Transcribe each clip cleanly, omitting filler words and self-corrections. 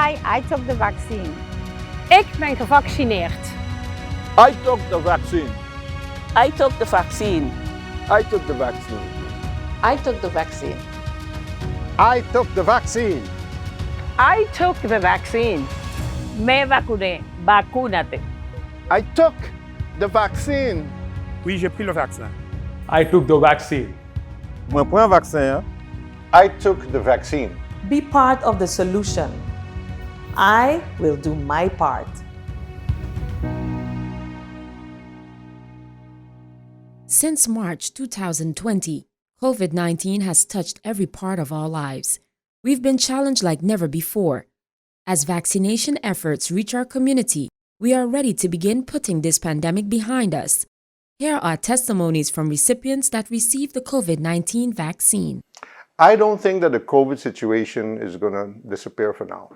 I took the vaccine. Ik ben gevaccineerd. I took the vaccine. I took the vaccine. I took the vaccine. I took the vaccine. I took the vaccine. I took the vaccine. Me vacuné. Vacúnate. I took the vaccine. Oui, j'ai pris le vaccin. I took the vaccine. Moi prends un vaccin. I took the vaccine. Be part of the solution. I will do my part. Since March 2020, COVID-19 has touched every part of our lives. We've been challenged like never before. As vaccination efforts reach our community, we are ready to begin putting this pandemic behind us. Here are testimonies from recipients that received the COVID-19 vaccine. I don't think that the COVID situation is going to disappear for now.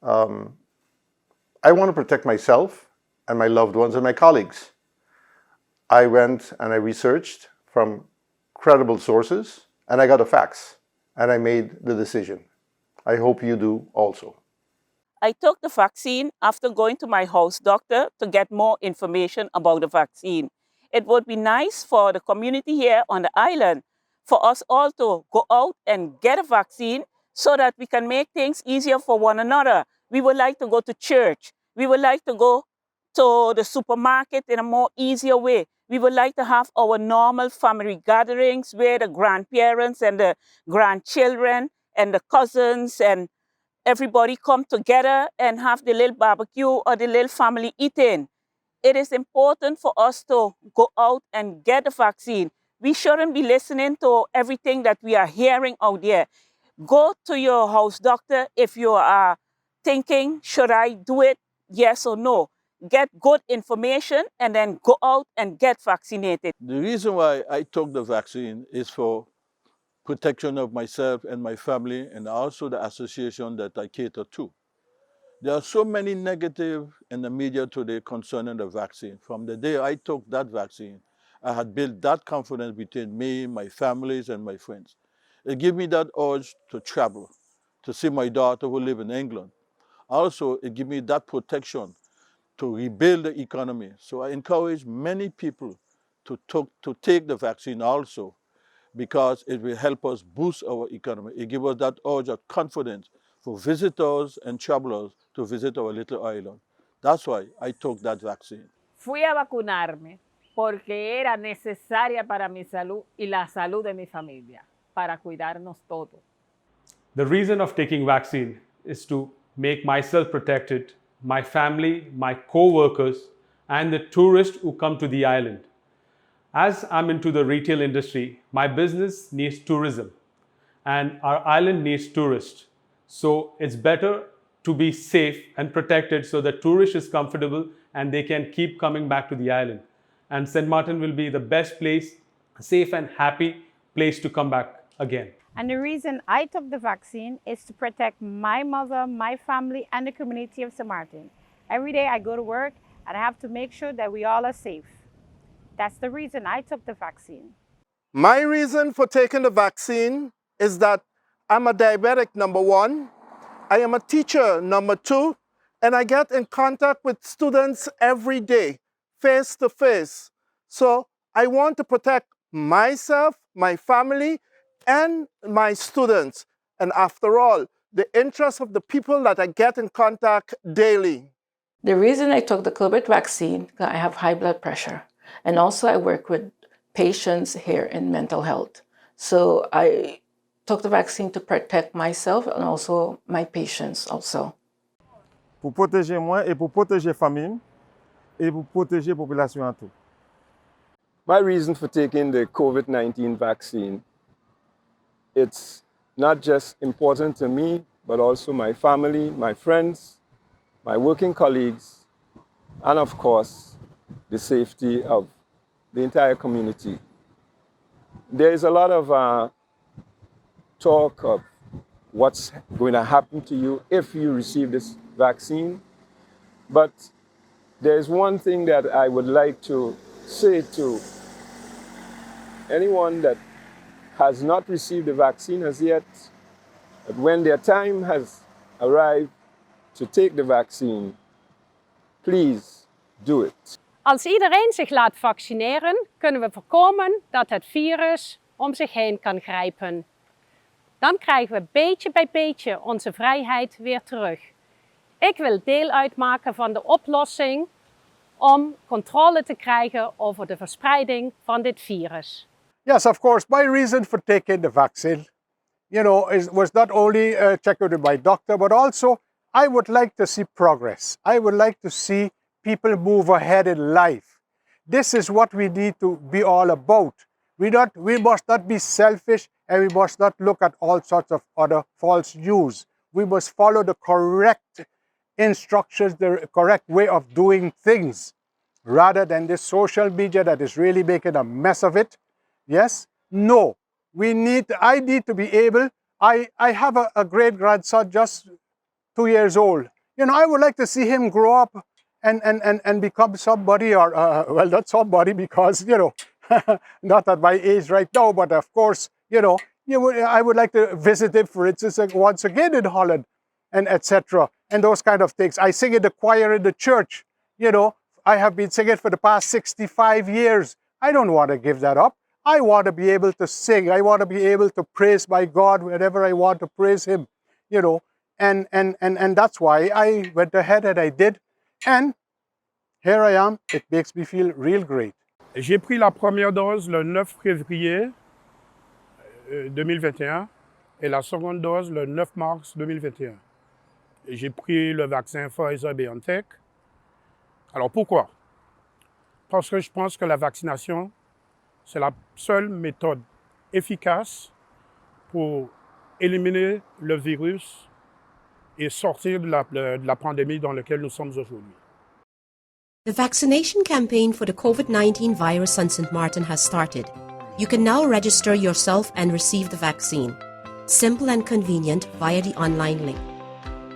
I want to protect myself and my loved ones and my colleagues. I went and I researched from credible sources and I got the facts and I made the decision. I hope you do also. I took the vaccine after going to my house doctor to get more information about the vaccine. It would be nice for the community here on the island for us all to go out and get a vaccine so that we can make things easier for one another. We would like to go to church. We would like to go to the supermarket in a more easier way. We would like to have our normal family gatherings where the grandparents and the grandchildren and the cousins and everybody come together and have the little barbecue or the little family eating. It is important for us to go out and get the vaccine. We shouldn't be listening to everything that we are hearing out there. Go to your house doctor if you are thinking, should I do it? Yes or no. Get good information and then go out and get vaccinated. The reason why I took the vaccine is for protection of myself and my family and also the association that I cater to. There are so many negative in the media today concerning the vaccine. From the day I took that vaccine, I had built that confidence between me, my families, and my friends. It gave me that urge to travel, to see my daughter who lives in England. Also, it gave me that protection to rebuild the economy. So I encourage many people to take the vaccine also, because it will help us boost our economy. It gives us that urge of confidence for visitors and travelers to visit our little island. That's why I took that vaccine. Fui a vacunarme porque era necesaria para mi salud y la salud de mi familia, para cuidarnos todos. The reason of taking vaccine is to make myself protected, my family, my co-workers, and the tourists who come to the island. As I'm into the retail industry, my business needs tourism and our island needs tourists. So it's better to be safe and protected so the tourist is comfortable and they can keep coming back to the island. And St. Martin will be the best place, safe and happy place to come back again. And the reason I took the vaccine is to protect my mother, my family, and the community of St. Martin. Every day I go to work and I have to make sure that we all are safe. That's the reason I took the vaccine. My reason for taking the vaccine is that I'm a diabetic, number one. I am a teacher, number two. And I get in contact with students every day, face to face. So I want to protect myself, my family, and my students. And after all, the interests of the people that I get in contact daily. The reason I took the COVID vaccine, I have high blood pressure. And also I work with patients here in mental health. So I took the vaccine to protect myself and also my patients also. Pour protéger moi et pour protéger famille et pour protéger population en tout. My reason for taking the COVID-19 vaccine, it's not just important to me, but also my family, my friends, my working colleagues, and of course, the safety of the entire community. There is a lot of talk of what's going to happen to you if you receive this vaccine. But there's one thing that I would like to say to anyone that has not received the vaccine as yet, that when their time has arrived, to take the vaccine, please do it. Als iedereen zich laat vaccineren, kunnen we voorkomen dat het virus om zich heen kan grijpen. Dan krijgen we beetje bij beetje onze vrijheid weer terug. Ik wil deel uitmaken van de oplossing om controle te krijgen over de verspreiding van dit virus. Yes, of course, my reason for taking the vaccine, was not only checked with my doctor, but also I would like to see progress. I would like to see people move ahead in life. This is what we need to be all about. We must not be selfish, and we must not look at all sorts of other false news. We must follow the correct instructions, the correct way of doing things, rather than this social media that is really making a mess of it. Yes? No. I need to be able, I have a great-grandson just 2 years old. I would like to see him grow up and become somebody, or, well, not somebody because, not at my age right now, but of course, I would like to visit him, for instance, once again in Holland, and etc. And those kind of things. I sing in the choir in the church. I have been singing for the past 65 years. I don't want to give that up. I want to be able to sing. I want to be able to praise my God whenever I want to praise Him, and that's why I went ahead and I did. And here I am. It makes me feel real great. J'ai pris la première dose le 9 février 2021 et la seconde dose le 9 mars 2021. Et j'ai pris le vaccin Pfizer-BioNTech. Alors pourquoi? Parce que je pense que la vaccination, c'est la seule méthode efficace pour éliminer le virus et sortir de la pandémie dans laquelle nous sommes aujourd'hui. The vaccination campaign for the COVID-19 virus on St. Martin has started. You can now register yourself and receive the vaccine. Simple and convenient via the online link.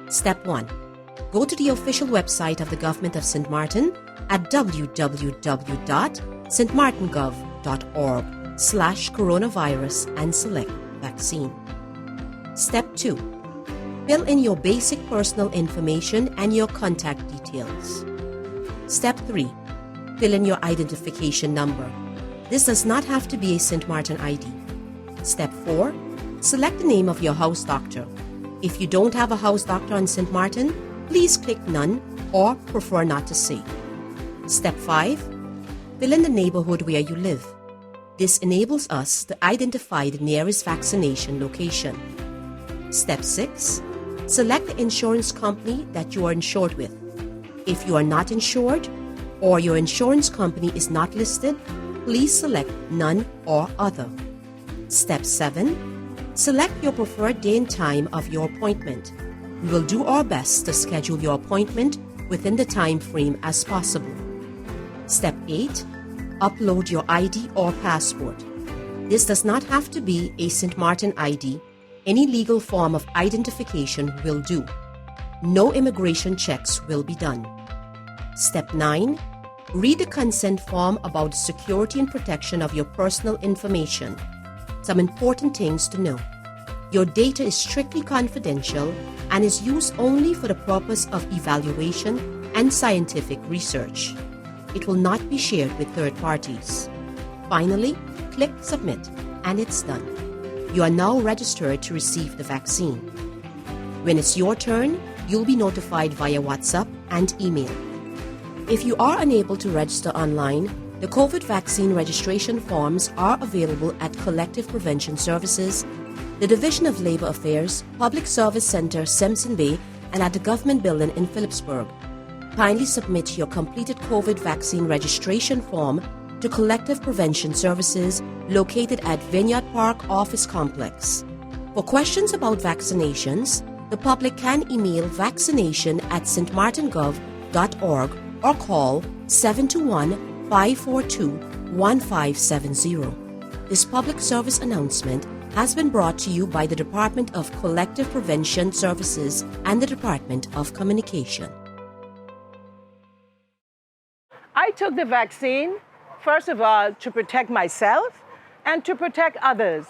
Step 1. Go to the official website of the Government of St. Martin at www.stmartingov.org/coronavirus and select vaccine. Step 2. Fill in your basic personal information and your contact details. Step 3. Fill in your identification number. This does not have to be a St. Martin ID. Step 4. Select the name of your house doctor. If you don't have a house doctor on St. Martin, please click None or prefer not to say. Step 5. Fill in the neighborhood where you live. This enables us to identify the nearest vaccination location. Step 6. Select the insurance company that you are insured with. If you are not insured or your insurance company is not listed, please select None or Other. Step 7. Select your preferred day and time of your appointment. We will do our best to schedule your appointment within the time frame as possible. Step 8. Upload your ID or passport. This does not have to be a St. Martin ID. Any legal form of identification will do. No immigration checks will be done. Step 9. Read the consent form about the security and protection of your personal information. Some important things to know. Your data is strictly confidential and is used only for the purpose of evaluation and scientific research. It will not be shared with third parties. Finally, click Submit and it's done. You are now registered to receive the vaccine. When it's your turn, you'll be notified via WhatsApp and email. If you are unable to register online, the COVID vaccine registration forms are available at Collective Prevention Services, the Division of Labor Affairs, Public Service Center, Simpson Bay, and at the Government Building in Phillipsburg. Kindly submit your completed COVID vaccine registration form to Collective Prevention Services located at Vineyard Park Office Complex. For questions about vaccinations, the public can email vaccination@stmartingov.org or call 721-542-1570. This public service announcement has been brought to you by the Department of Collective Prevention Services and the Department of Communication. I took the vaccine, first of all, to protect myself and to protect others,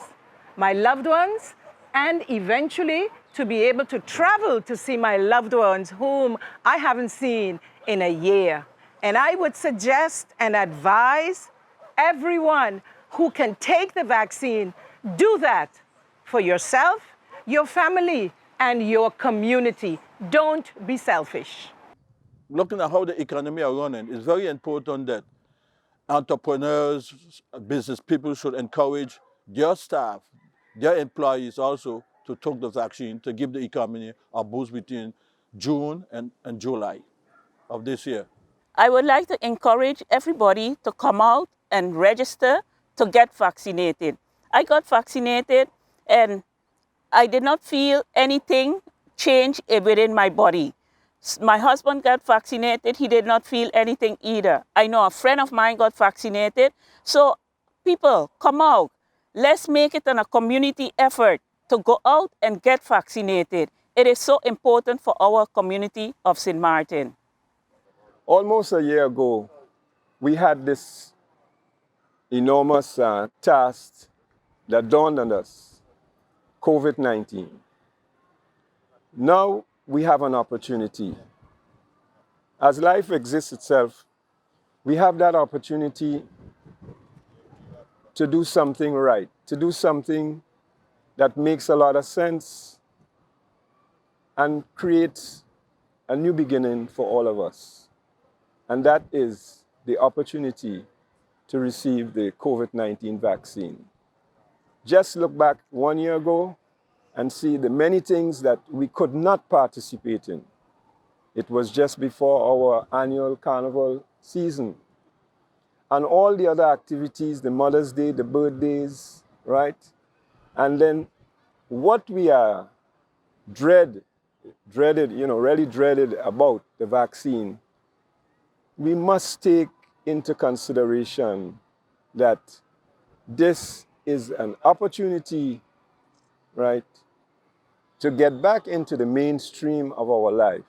my loved ones and eventually to be able to travel to see my loved ones whom I haven't seen in a year. And I would suggest and advise everyone who can take the vaccine, do that for yourself, your family, and your community. Don't be selfish. Looking at how the economy are running, it's very important that entrepreneurs, business people should encourage their staff, their employees also to take the vaccine to give the economy a boost between June and July of this year. I would like to encourage everybody to come out and register to get vaccinated. I got vaccinated and I did not feel anything change within my body. My husband got vaccinated, he did not feel anything either. I know a friend of mine got vaccinated. So people, come out. Let's make it a community effort to go out and get vaccinated. It is so important for our community of St. Martin. Almost a year ago, we had this enormous task that dawned on us, COVID-19. Now we have an opportunity. As life exists itself, we have that opportunity to do something right, to do something that makes a lot of sense and creates a new beginning for all of us. And that is the opportunity to receive the COVID-19 vaccine. Just look back 1 year ago and see the many things that we could not participate in. It was just before our annual carnival season. And all the other activities, the Mother's Day, the birthdays, right? And then what we are really dreaded about the vaccine, we must take into consideration that this is an opportunity, right, to get back into the mainstream of our life,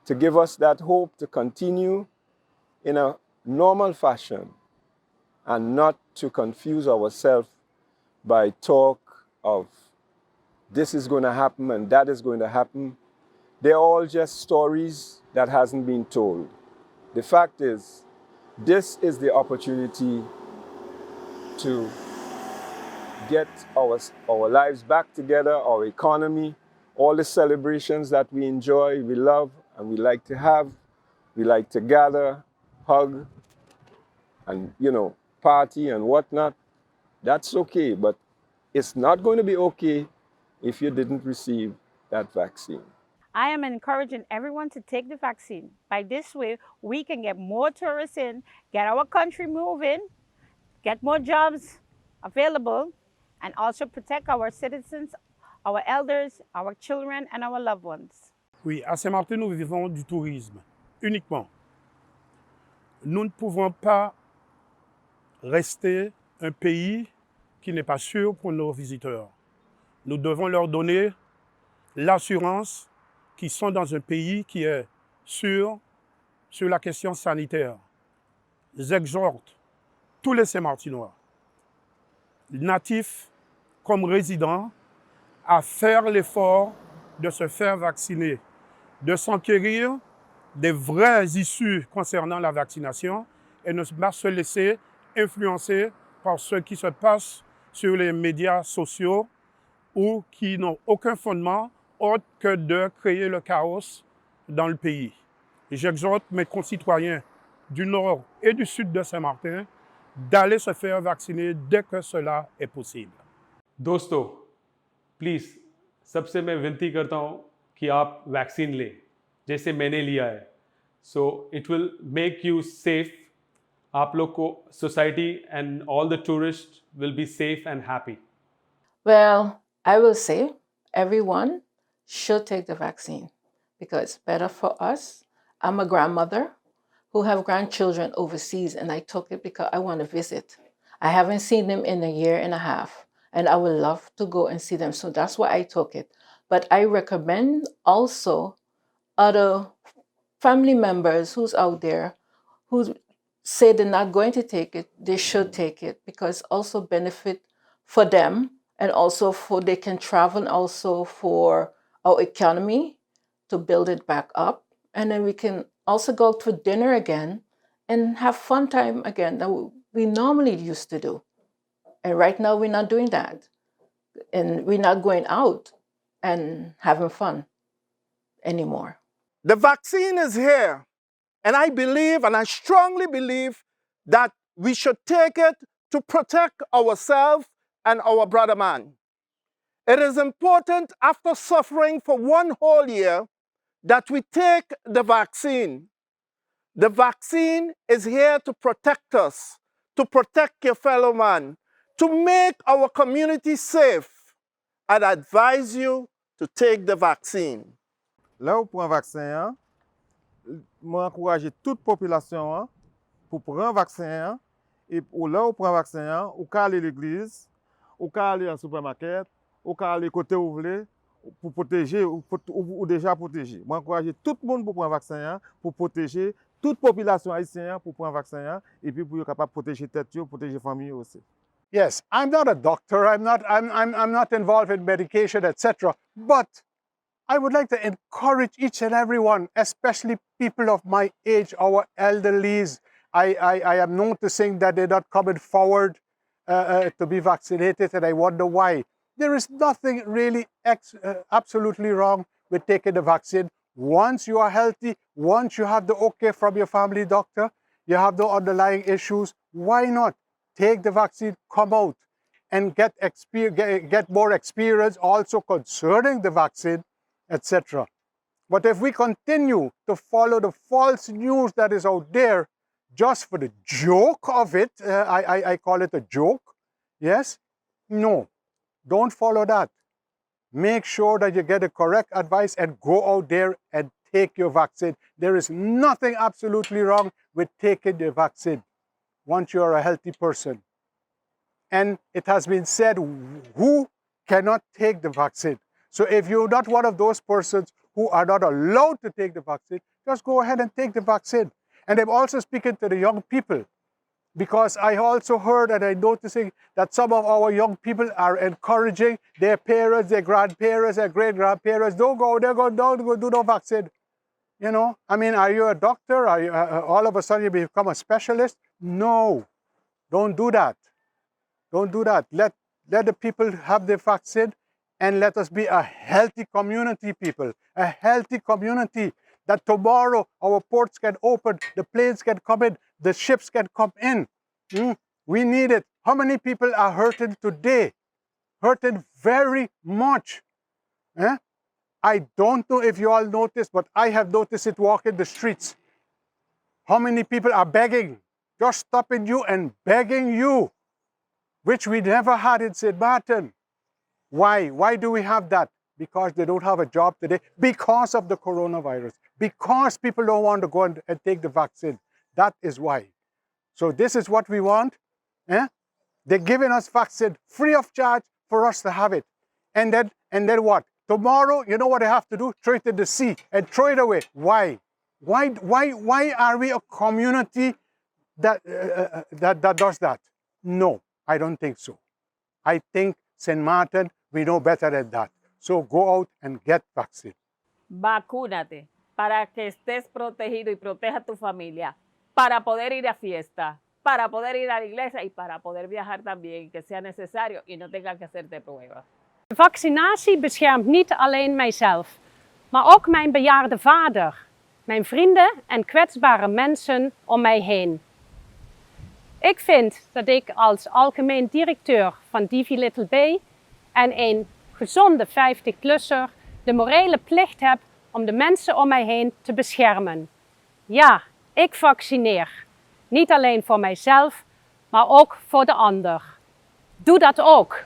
to give us that hope to continue in a normal fashion and not to confuse ourselves by talk of this is going to happen and that is going to happen. They're all just stories that hasn't been told. The fact is, this is the opportunity to get our lives back together, our economy, all the celebrations that we enjoy, we love, and we like to have. We like to gather, hug, and, party and whatnot. That's okay, but it's not going to be okay if you didn't receive that vaccine. I am encouraging everyone to take the vaccine. By this way, we can get more tourists in, get our country moving, get more jobs available, and also protect our citizens, our elders, our children, and our loved ones. Oui, à Saint-Martin, nous vivons du tourisme, uniquement. Nous ne pouvons pas rester un pays qui n'est pas sûr pour nos visiteurs. Nous devons leur donner l'assurance qu'ils sont dans un pays qui est sûr sur la question sanitaire. J'exhorte tous les Saint-Martinois, natifs comme résidents, à faire l'effort de se faire vacciner, de s'enquérir des vraies issues concernant la vaccination et ne pas se laisser influencer par ce qui se passe sur les médias sociaux ou qui n'ont aucun fondement autre que de créer le chaos dans le pays. Et j'exhorte mes concitoyens du nord et du sud de Saint-Martin d'aller se faire vacciner dès que cela est possible. दोस्तों, please सबसे मैं विनती करता हूँ कि आप vaccine लें जैसे मैंने लिया है. So it will make you safe. आप लोग को society and all the tourists will be safe and happy. Well, I will say everyone should take the vaccine because it's better for us. I'm a grandmother who have grandchildren overseas, and I took it because I want to visit. I haven't seen them in a year and a half, and I would love to go and see them. So that's why I took it. But I recommend also other family members who's out there who say they're not going to take it, they should take it because also benefit for them and also they can travel also for our economy to build it back up. And then we can also go out for dinner again and have fun time again that we normally used to do. And right now we're not doing that. And we're not going out and having fun anymore. The vaccine is here. And I believe, and I strongly believe, that we should take it to protect ourselves and our brother man. It is important, after suffering for 1 whole year, that we take the vaccine. The vaccine is here to protect us, to protect your fellow man, to make our community safe. I'd advise you to take the vaccine. Là où prend vaccin, moi encourager toute population pour prendre vaccin et pour là où prend vaccin, ou qu'à aller à l'église, ou qu'à aller au supermarché, ou qu'à aller côté où vous voulez pour protéger ou déjà protéger. Moi encourager tout le monde pour prendre vaccin pour protéger toute population haïtienne pour prendre vaccin et puis pour être capable de protéger tête, protéger famille aussi. Yes, I'm not a doctor. I'm not involved in medication, etc. But I would like to encourage each and everyone, especially people of my age, our elderlies. I am noticing that they're not coming forward to be vaccinated, and I wonder why. There is nothing really absolutely wrong with taking the vaccine. Once you are healthy, once you have the okay from your family doctor, you have no underlying issues, why not take the vaccine, come out and get more experience also concerning the vaccine, etc. But if we continue to follow the false news that is out there just for the joke of it, I call it a joke, yes? No, don't follow that. Make sure that you get the correct advice and go out there and take your vaccine. There is nothing absolutely wrong with taking the vaccine once you are a healthy person. And it has been said, who cannot take the vaccine? So if you're not one of those persons who are not allowed to take the vaccine, just go ahead and take the vaccine. And I'm also speaking to the young people, because I also heard and I'm noticing that some of our young people are encouraging their parents, their grandparents, their great-grandparents, don't go do no vaccine. You know, I mean, are you a doctor? Are you all of a sudden you become a specialist? No, don't do that. Don't do that. Let the people have the vaccine, and let us be a healthy community, people. A healthy community that tomorrow our ports can open, the planes can come in, the ships can come in. We need it. How many people are hurting today? Hurting very much. I don't know if you all noticed, but I have noticed it walking the streets. How many people are begging, just stopping you and begging you, which we never had in St. Martin. Why? Why do we have that? Because they don't have a job today, because of the coronavirus, because people don't want to go and take the vaccine. That is why. So this is what we want. They're giving us vaccine free of charge for us to have it. And then what? Tomorrow, you know what I have to do? Throw it in the sea and throw it away. Why? Why are we a community that does that? No, I don't think so. I think St. Martin, we know better than that. So go out and get vaccine. Vacúnate para que estés protegido y proteja a tu familia, para poder ir a fiesta, para poder ir a la iglesia y para poder viajar también, que sea necesario y no tengas que hacerte pruebas. De vaccinatie beschermt niet alleen mijzelf, maar ook mijn bejaarde vader, mijn vrienden en kwetsbare mensen om mij heen. Ik vind dat ik als algemeen directeur van Divi Little Bay en een gezonde 50-plusser de morele plicht heb om de mensen om mij heen te beschermen. Ja, ik vaccineer. Niet alleen voor mijzelf, maar ook voor de ander. Doe dat ook.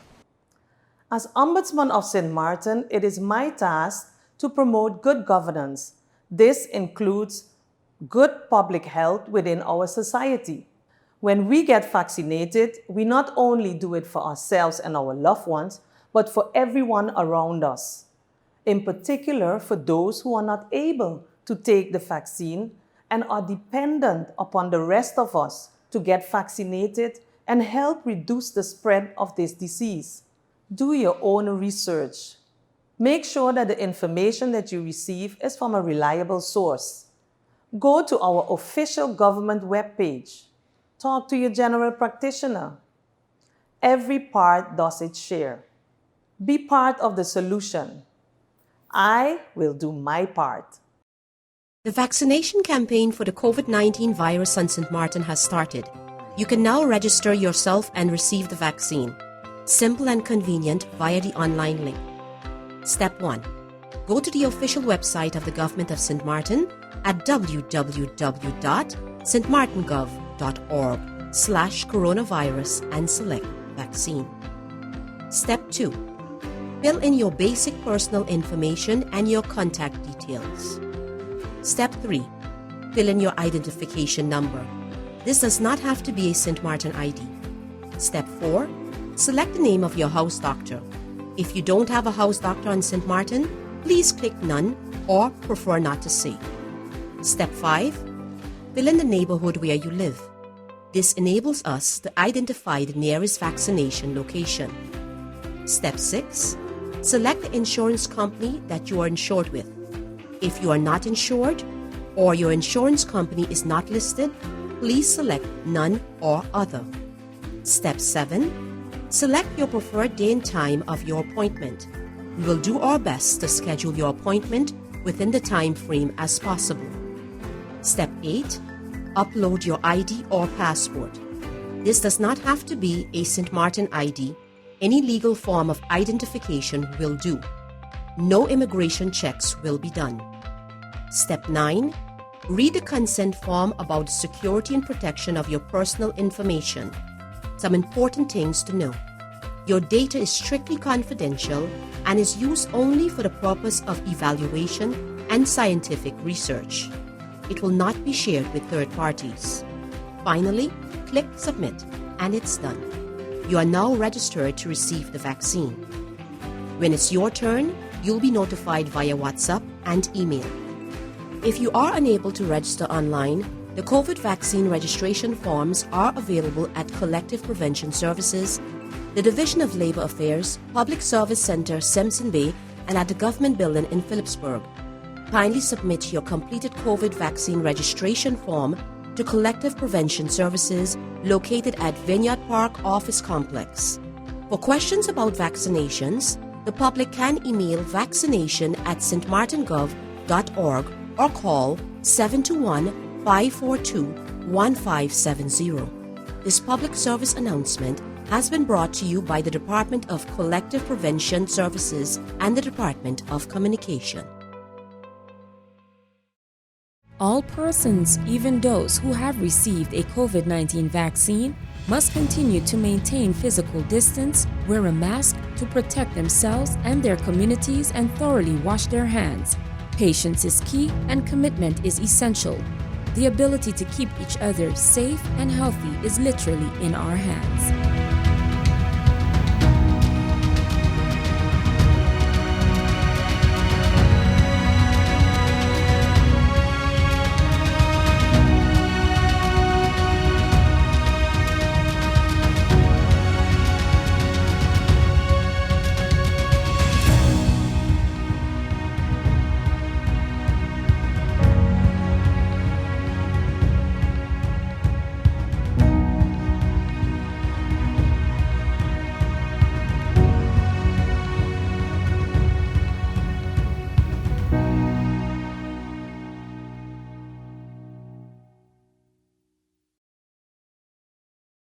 As Ombudsman of St. Martin, it is my task to promote good governance. This includes good public health within our society. When we get vaccinated, we not only do it for ourselves and our loved ones, but for everyone around us. In particular, for those who are not able to take the vaccine and are dependent upon the rest of us to get vaccinated and help reduce the spread of this disease. Do your own research. Make sure that the information that you receive is from a reliable source. Go to our official government webpage. Talk to your general practitioner. Every part does its share. Be part of the solution. I will do my part. The vaccination campaign for the COVID-19 virus on St. Martin has started. You can now register yourself and receive the vaccine. Simple and convenient via the online link. Step 1. Go to the official website of the Government of St. Martin at www.stmartingov.org/coronavirus and select vaccine. Step 2. Fill in your basic personal information and your contact details. Step 3. Fill in your identification number. This does not have to be a St. Martin ID. Step 4. Select the name of your house doctor. If you don't have a house doctor on St. Martin, please click None or prefer not to say. Step 5. Fill in the neighborhood where you live. This enables us to identify the nearest vaccination location. Step 6. Select the insurance company that you are insured with. If you are not insured or your insurance company is not listed, please select None or Other. Step 7. Select your preferred day and time of your appointment. We will do our best to schedule your appointment within the time frame as possible. Step 8. Upload your ID or passport. This does not have to be a St. Martin ID. Any legal form of identification will do. No immigration checks will be done. Step 9. Read the consent form about the security and protection of your personal information. Some important things to know. Your data is strictly confidential and is used only for the purpose of evaluation and scientific research. It will not be shared with third parties. Finally, click Submit and it's done. You are now registered to receive the vaccine. When it's your turn, you'll be notified via WhatsApp and email. If you are unable to register online, the COVID vaccine registration forms are available at Collective Prevention Services, the Division of Labor Affairs, Public Service Center, Simpson Bay, and at the Government Building in Phillipsburg. Kindly submit your completed COVID vaccine registration form to Collective Prevention Services located at Vineyard Park Office Complex. For questions about vaccinations, the public can email vaccination@stmartingov.org or call 721-542-1570. This public service announcement has been brought to you by the Department of Collective Prevention Services and the Department of Communication. All persons, even those who have received a COVID-19 vaccine, must continue to maintain physical distance, wear a mask to protect themselves and their communities, and thoroughly wash their hands. Patience is key and commitment is essential. The ability to keep each other safe and healthy is literally in our hands.